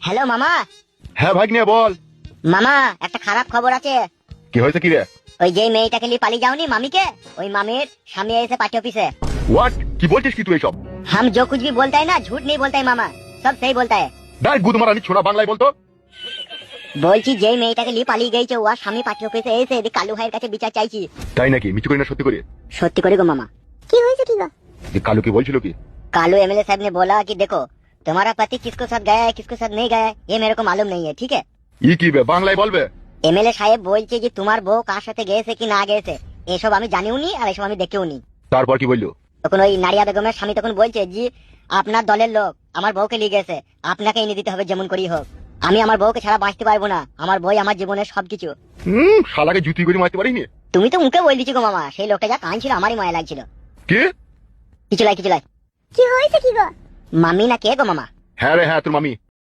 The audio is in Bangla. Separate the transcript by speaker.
Speaker 1: হ্যালো মামা।
Speaker 2: হ্যাঁ ভাগ্নে বল।
Speaker 1: মামা একটা খারাপ খবর আছে।
Speaker 2: কি হয়েছে কি রে?
Speaker 1: ওই যে মেয়েটাকে নিয়ে পালিয়ে যাওনি মামিকে, ওই মামির স্বামী এসে পার্টি অফিসে।
Speaker 2: হোয়াট? কি বলছিস কি তুই এসব?
Speaker 1: हम जो कुछ भी बोलता है ना झूठ नहीं बोलता है मामा, सब सही बोलता है।
Speaker 2: দেখ গুদ মারানি ছোড়া, বাংলায় বলতো।
Speaker 1: বলছি যে মেয়েটাকে নিয়ে পালিয়ে গেছে ওর স্বামী পার্টি অফিসে এসে এদিকে কালু ভাইয়ের কাছে বিচার চাইছি।
Speaker 2: তাই নাকি? মিথ্যে করি না সত্যি করে?
Speaker 1: সত্যি করে গো মামা। কি হয়েছে কি গো?
Speaker 2: যে কালু কি বলছিল কি?
Speaker 1: कालू एमएलए साहब ने बोला कि देखो तुम्हारा पति किसको साथ गया है किसको साथ नहीं गया है ये मेरे को मालूम नहीं है, ठीक है।
Speaker 2: ই কি বে, বাংলায় বলবে?
Speaker 1: এমএলএ সাহেব বলছে যে তোমার বউ কার সাথে গেছে কি না গেছে এসব আমি জানিও নি আর এসব আমি দেখেও নি।
Speaker 2: তারপর কি বললো?
Speaker 1: তখন ওই নারিয়া বেগমের স্বামী তখন বলছে জি আপনার দলের লোক আমার বউকে নিয়ে গেছে, আপনাকে এনে দিতে হবে যেমন করেই হোক। আমি আমার বউকে ছাড়া বাঁচতে পারবো না, আমার বই আমার জীবনের সবকিছু।
Speaker 2: শালাকে জুতি করে মারতে পারিনি।
Speaker 1: তুমি তো মুখে বল দিচ্ছি গো মামা, সেই লোকটা যা কাঁদছিল আমারই মায়া লাগছিল।
Speaker 2: কি?
Speaker 1: কিছু লাই কি হয়েছে কি গো? মামি না কে গো মামা?
Speaker 2: হ্যাঁ রে হ্যাঁ, তোর মামি।